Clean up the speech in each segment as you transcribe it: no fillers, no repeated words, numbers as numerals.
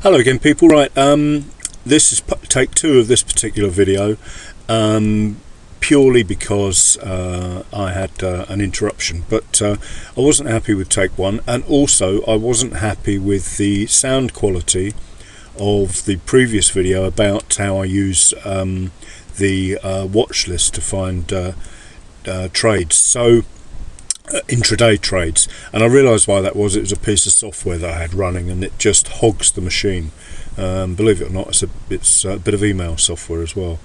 Hello again, people. Right, this is take two of this particular video, purely because I had an interruption, but I wasn't happy with take one, and also I wasn't happy with the sound quality of the previous video about how I use the watch list to find trades. So intraday trades, and I realised why that was. It was a piece of software that I had running, and it just hogs the machine. Believe it or not, it's a bit of email software as well.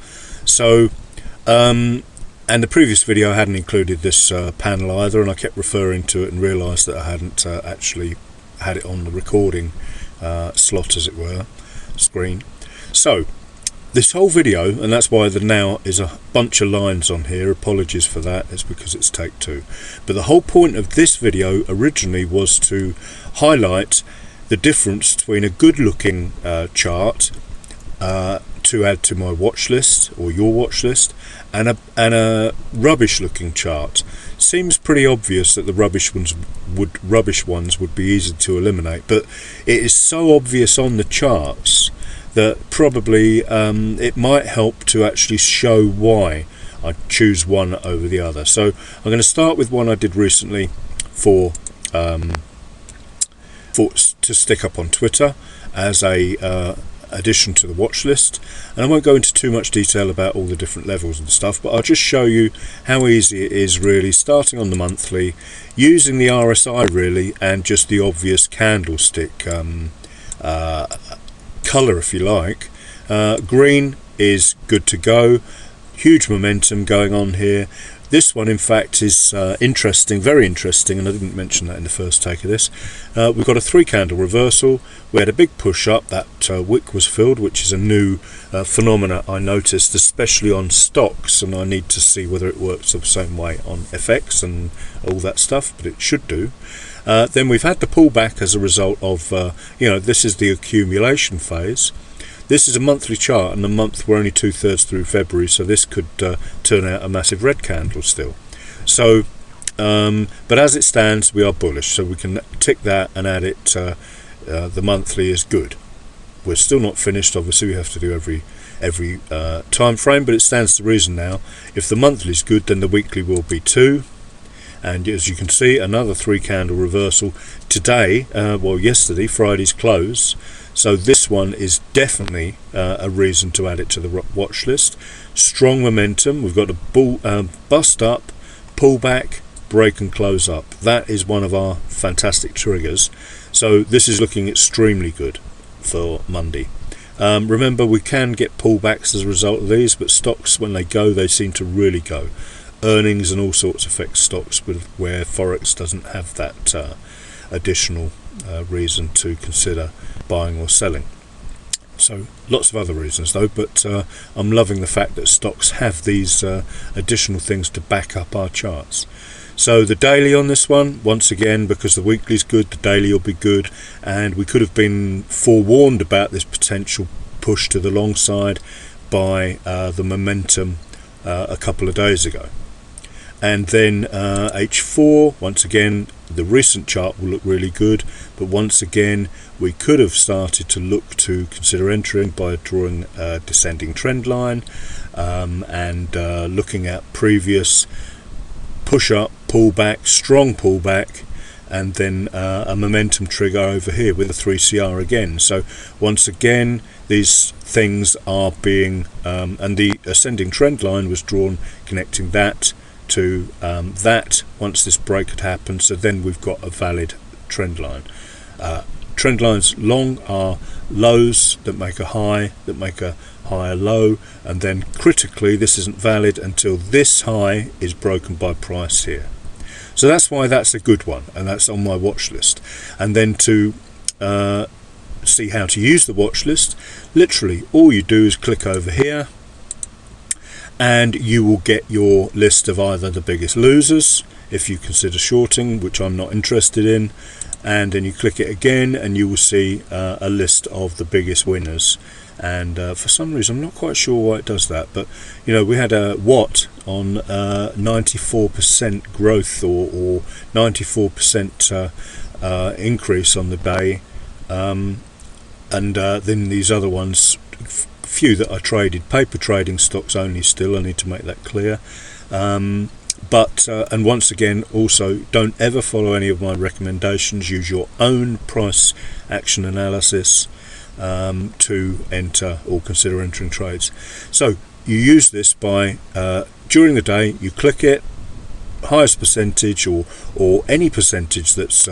So and the previous video I hadn't included this panel either, and I kept referring to it and realised that I hadn't actually had it on the recording slot, as it were, screen. So this whole video, and that's why the now is a bunch of lines on here, apologies for that, it's because it's take two, but the whole point of this video originally was to highlight the difference between a good looking chart to add to my watch list or your watch list and a rubbish looking chart. Seems pretty obvious that the rubbish ones would be easy to eliminate, but it is so obvious on the charts that probably it might help to actually show why I choose one over the other. So I'm going to start with one I did recently for to stick up on Twitter as a addition to the watch list, and I won't go into too much detail about all the different levels and stuff, but I'll just show you how easy it is, really, starting on the monthly, using the RSI really, and just the obvious candlestick colour, if you like. Green is good to go, huge momentum going on here. This one in fact is interesting, very interesting, and I didn't mention that in the first take of this. We've got a 3 candle reversal. We had a big push up, that wick was filled, which is a new phenomena I noticed, especially on stocks, and I need to see whether it works the same way on FX and all that stuff, but it should do. Then we've had the pullback as a result of, this is the accumulation phase. This is a monthly chart, and the month we're only 2/3 through February, so this could turn out a massive red candle still. So, but as it stands, we are bullish, so we can tick that and add it. The monthly is good. We're still not finished. Obviously, we have to do every time frame, but it stands to reason now. If the monthly is good, then the weekly will be too. And as you can see, another 3 candle reversal today, yesterday, Friday's close. So this one is definitely a reason to add it to the watch list. Strong momentum. We've got a bust up, pull back, break and close up. That is one of our fantastic triggers. So this is looking extremely good for Monday. Remember, we can get pullbacks as a result of these, but stocks, when they go, they seem to really go. Earnings and all sorts affect stocks, where Forex doesn't have that additional reason to consider buying or selling. So lots of other reasons though, but I'm loving the fact that stocks have these additional things to back up our charts. So the daily on this one, once again, because the weekly's good, the daily will be good, and we could have been forewarned about this potential push to the long side by the momentum a couple of days ago. And then H4, once again, the recent chart will look really good, but once again we could have started to look to consider entering by drawing a descending trend line and looking at previous push up, pullback, strong pullback, and then a momentum trigger over here with a 3CR again. So once again, these things are being and the ascending trend line was drawn connecting that to that once this break had happened. So then we've got a valid trend line. Trend lines long are lows that make a high, that make a higher low, and then critically this isn't valid until this high is broken by price here. So that's why that's a good one, and that's on my watch list. And then to see how to use the watch list, literally all you do is click over here, and you will get your list of either the biggest losers, if you consider shorting, which I'm not interested in, and then you click it again and you will see a list of the biggest winners. And for some reason, I'm not quite sure why it does that, but we had a Watt on 94% growth or 94% increase on the day, and then these other ones, few that I traded, paper trading stocks only still, I need to make that clear. But and once again, also don't ever follow any of my recommendations. Use your own price action analysis to enter or consider entering trades. So you use this by during the day, you click it, highest percentage or any percentage that's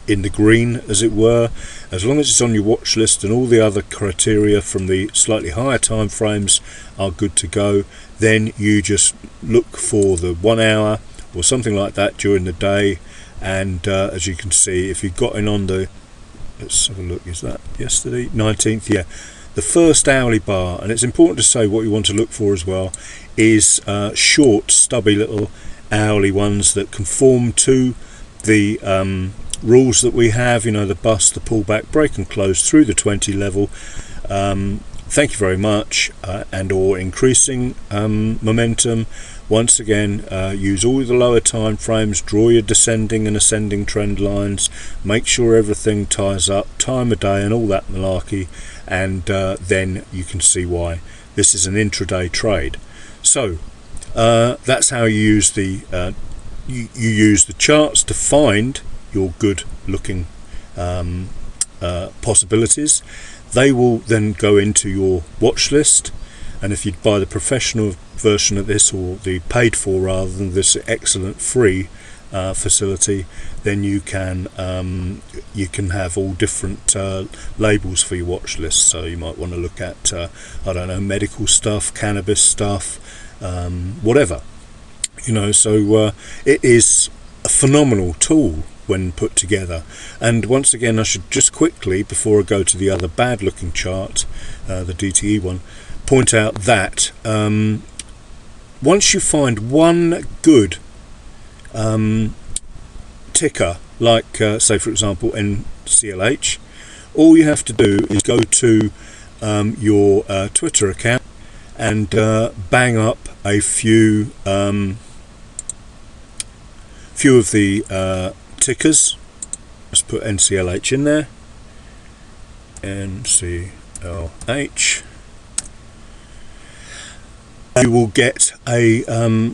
in the green, as it were, as long as it's on your watch list and all the other criteria from the slightly higher time frames are good to go, then you just look for the 1 hour or something like that during the day. And as you can see, if you've got in on the, let's have a look, is that yesterday, 19th, yeah, the first hourly bar. And it's important to say what you want to look for as well is short, stubby little hourly ones that conform to the rules that we have, you know, the bust, the pullback, break and close through the 20 level. Thank you very much. And or increasing momentum. Once again, use all the lower time frames, draw your descending and ascending trend lines, make sure everything ties up, time of day and all that malarkey, and then you can see why this is an intraday trade. So that's how you use the you use the charts to find your good looking possibilities. They will then go into your watch list, and if you buy the professional version of this, or the paid for rather than this excellent free facility, then you can have all different labels for your watch list. So you might want to look at I don't know, medical stuff, cannabis stuff, whatever, you know. So it is a phenomenal tool when put together. And once again, I should just quickly, before I go to the other bad looking chart, the DTE one, point out that once you find one good ticker, like say for example NCLH, all you have to do is go to your Twitter account and bang up a few of the tickers. Let's put NCLH in there, NCLH. You will get a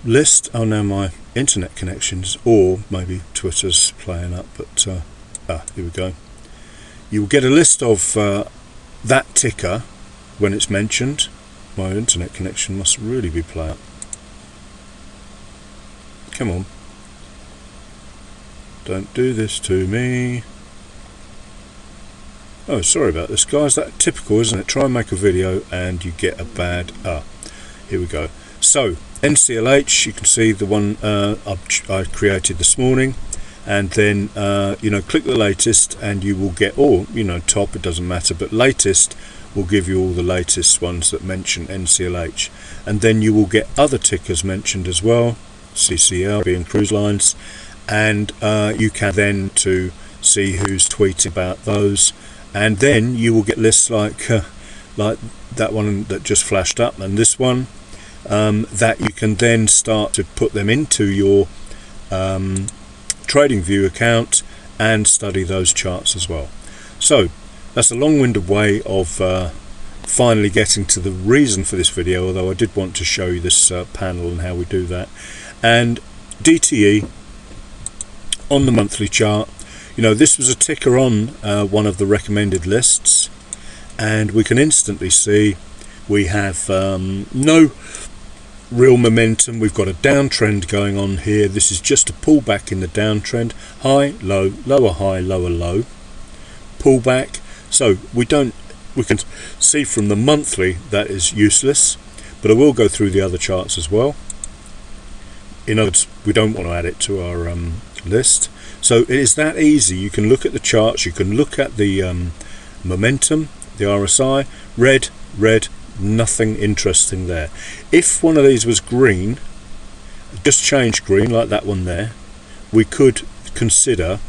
list. Oh, now my internet connections, or maybe Twitter's playing up, but here we go. You will get a list of that ticker when it's mentioned. My internet connection must really be playing up. Come on. Don't do this to me. Oh, sorry about this, guys. That's typical, isn't it? Try and make a video and you get a bad... here we go. So, NCLH, you can see the one I created this morning. And then, you know, click the latest and you will get, or, you know, top, it doesn't matter, but latest will give you all the latest ones that mention NCLH. And then you will get other tickers mentioned as well, CCL, being cruise lines. And you can then to see who's tweeting about those, and then you will get lists like that one that just flashed up, and this one, that you can then start to put them into your TradingView account and study those charts as well. So that's a long-winded way of finally getting to the reason for this video, although I did want to show you this panel and how we do that. And DTE on the monthly chart, you know, this was a ticker on one of the recommended lists, and we can instantly see we have no real momentum. We've got a downtrend going on here. This is just a pullback in the downtrend, high, low, lower, high, lower, low, pullback. So we can see from the monthly that is useless, but I will go through the other charts as well. In other words, we don't want to add it to our list. So it is that easy. You can look at the charts, you can look at the momentum, the RSI, red, nothing interesting there. If one of these was green, just change green like that one there, we could consider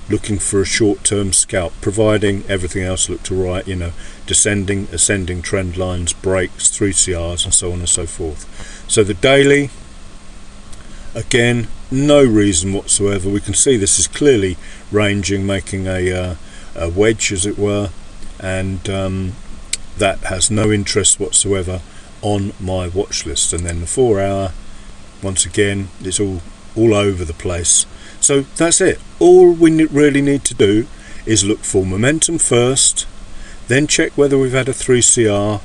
looking for a short-term scalp, providing everything else looked alright, you know, descending, ascending trend lines, breaks, 3CRs and so on and so forth. So the daily, again, no reason whatsoever. We can see this is clearly ranging, making a wedge as it were, and that has no interest whatsoever on my watch list. And then the 4 hour, once again, it's all over the place. So that's it. All we really need to do is look for momentum first, then check whether we've had a 3CR,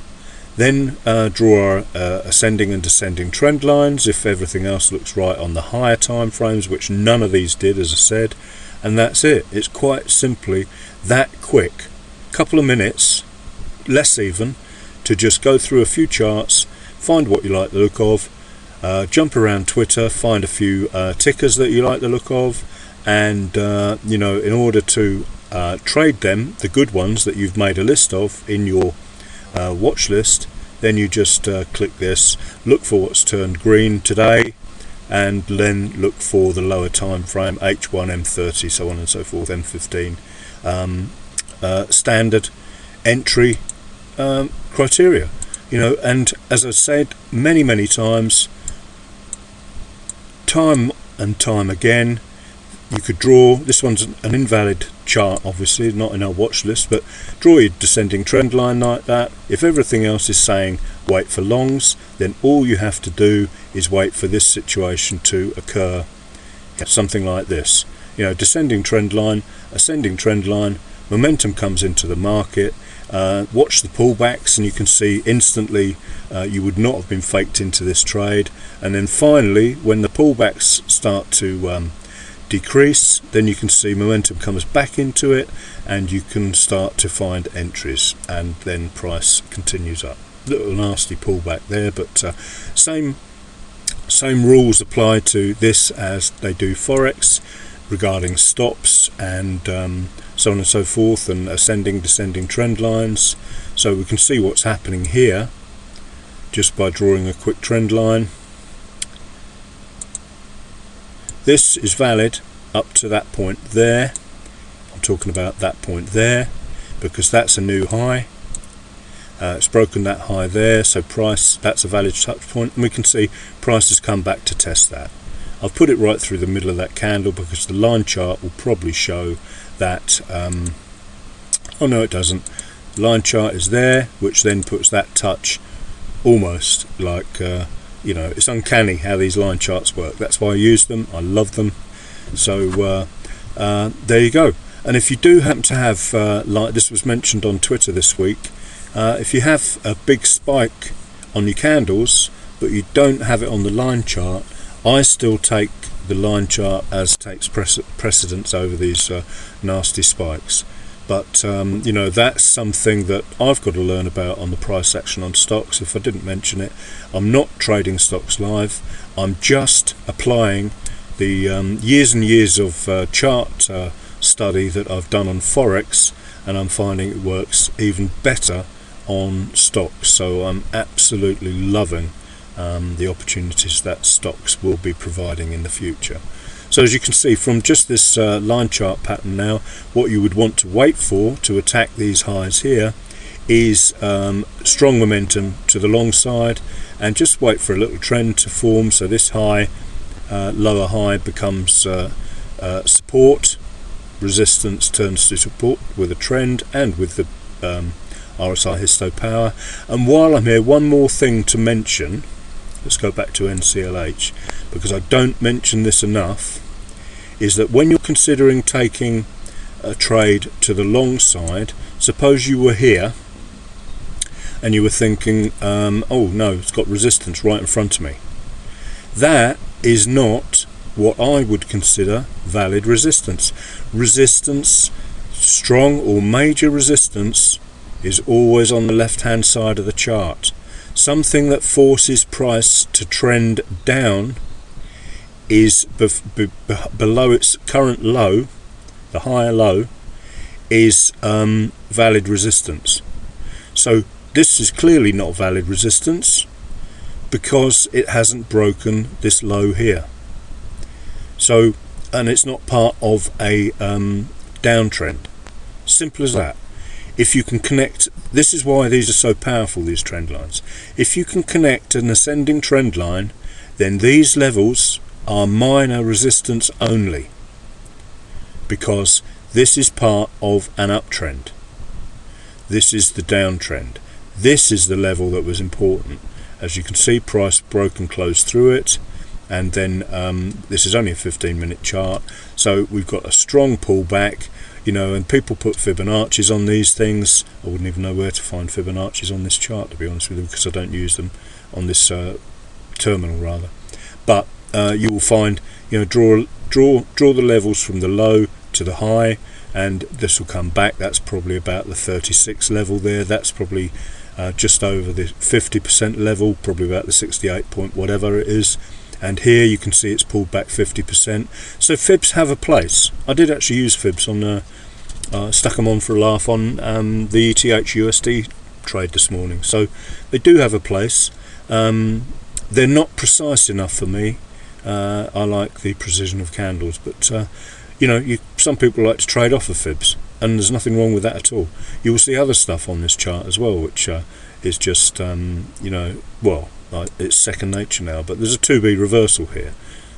then draw our ascending and descending trend lines if everything else looks right on the higher time frames, which none of these did, as I said, and that's it. It's quite simply that quick. Couple of minutes, less even, to just go through a few charts, find what you like the look of, jump around Twitter, find a few tickers that you like the look of, and in order to trade them, the good ones that you've made a list of in your watch list, then you just click this, look for what's turned green today, and then look for the lower time frame, H1, M30, so on and so forth, M15, standard entry criteria. And as I said many times, time and time again, you could draw, this one's an invalid chart obviously, not in our watch list, but draw your descending trend line like that. If everything else is saying wait for longs, then all you have to do is wait for this situation to occur, something like this. Descending trend line, ascending trend line, momentum comes into the market, watch the pullbacks, and you can see instantly you would not have been faked into this trade. And then finally, when the pullbacks start to decrease, then you can see momentum comes back into it, and you can start to find entries, and then price continues up. Little nasty pullback there, but same rules apply to this as they do Forex regarding stops and so on and so forth, and ascending, descending trend lines. So we can see what's happening here just by drawing a quick trend line. This is valid up to that point there. I'm talking about that point there because that's a new high. It's broken that high there, so price, that's a valid touch point, and we can see price has come back to test that. I've put it right through the middle of that candle because the line chart will probably show that oh no, it doesn't. The line chart is there, which then puts that touch almost like it's uncanny how these line charts work. That's why I use them. I love them. So there you go. And if you do happen to have, like this was mentioned on Twitter this week, if you have a big spike on your candles but you don't have it on the line chart, I still take the line chart as takes precedence over these nasty spikes. But that's something that I've got to learn about on the price action on stocks. If I didn't mention it, I'm not trading stocks live. I'm just applying the years and years of chart study that I've done on Forex, and I'm finding it works even better on stocks. So I'm absolutely loving the opportunities that stocks will be providing in the future. So as you can see from just this line chart pattern now, what you would want to wait for to attack these highs here is strong momentum to the long side, and just wait for a little trend to form. So this high, lower high becomes support, resistance turns to support with a trend and with the RSI histo power. And while I'm here, one more thing to mention. Let's go back to NCLH, because I don't mention this enough, is that when you're considering taking a trade to the long side, suppose you were here and you were thinking, oh no, it's got resistance right in front of me. That is not what I would consider valid resistance. Resistance, strong or major resistance, is always on the left hand side of the chart. Something that forces price to trend down is below its current low, the higher low, is valid resistance. So this is clearly not valid resistance because it hasn't broken this low here. So, and it's not part of a downtrend. Simple as that. If you can connect, this is why these are so powerful, these trend lines. If you can connect an ascending trend line, then these levels are minor resistance only, because this is part of an uptrend. this is the downtrend. This is the level that was important. As you can see, price broke and closed through it, and then this is only a 15-minute chart, so we've got a strong pullback, you know, and people put Fibonacci's on these things. I wouldn't even know where to find Fibonacci's on this chart, to be honest with you, because I don't use them on this terminal rather. But you will find, you know, draw the levels from the low to the high, and this will come back. That's probably about the 36 level there. That's probably just over the 50% level, probably about the 68 point whatever it is. And here you can see it's pulled back 50%. So fibs have a place. I did actually use fibs on stuck them on for a laugh on the ETH USD trade this morning. So they do have a place. They're not precise enough for me. I like the precision of candles, but you know, some people like to trade off of fibs, and there's nothing wrong with that at all. You will see other stuff on this chart as well, which is just you know, well, it's second nature now. But there's a 2B reversal here.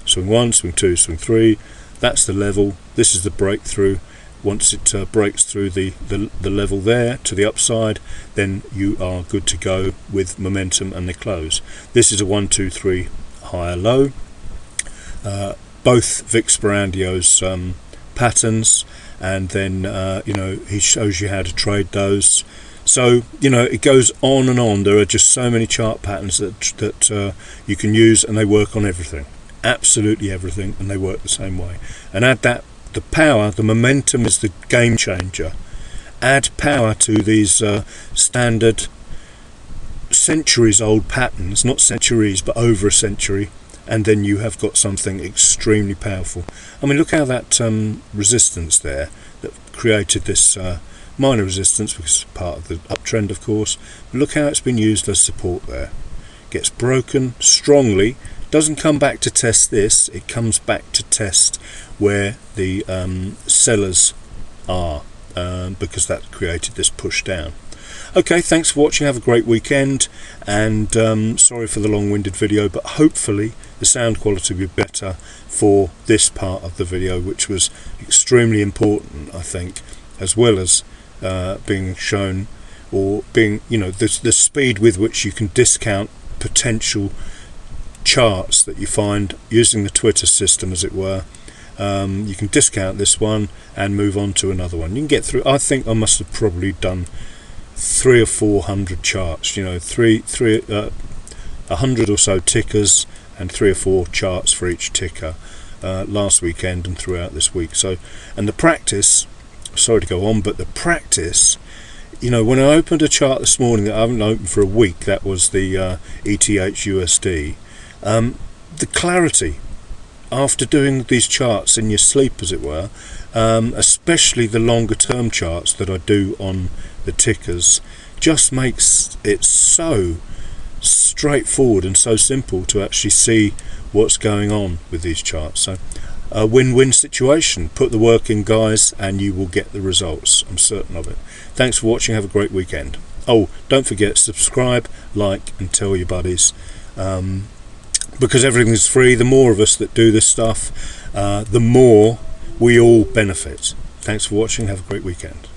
Swing 1, swing 2, swing 3. That's the level. This is the breakthrough. Once it breaks through the level there to the upside, then you are good to go with momentum and the close. This is a 1, 2, 3 higher low. Both Vic Sperandio's patterns, and then you know, he shows you how to trade those. So, you know, it goes on and on. There are just so many chart patterns that you can use, and they work on everything, absolutely everything, and they work the same way. And add that, the power, the momentum is the game changer. Add power to these standard centuries old patterns, not centuries but over a century, and then you have got something extremely powerful. I mean, look how that resistance there that created this minor resistance, because it's part of the uptrend of course, but look how it's been used as support there. Gets broken strongly, doesn't come back to test this, it comes back to test where the sellers are, because that created this push down. Okay, thanks for watching, have a great weekend, and sorry for the long-winded video, but hopefully the sound quality will be better for this part of the video, which was extremely important, I think, as well as being shown, or being, you know, the speed with which you can discount potential charts that you find using the Twitter system, as it were. You can discount this one and move on to another one. You can get through, I think I must have probably done 300 or 400 charts, you know, 100 or so tickers and 3 or 4 charts for each ticker last weekend and throughout this week. So, and the practice, sorry to go on, but the practice, you know, when I opened a chart this morning that I haven't opened for a week, that was the ETH USD, the clarity after doing these charts in your sleep, as it were, especially the longer term charts that I do on the tickers, just makes it so straightforward and so simple to actually see what's going on with these charts. So a win-win situation. Put the work in, guys, and you will get the results. I'm certain of it. Thanks for watching, have a great weekend. Oh, don't forget, subscribe, like and tell your buddies, because everything's free. The more of us that do this stuff, the more we all benefit. Thanks for watching, have a great weekend.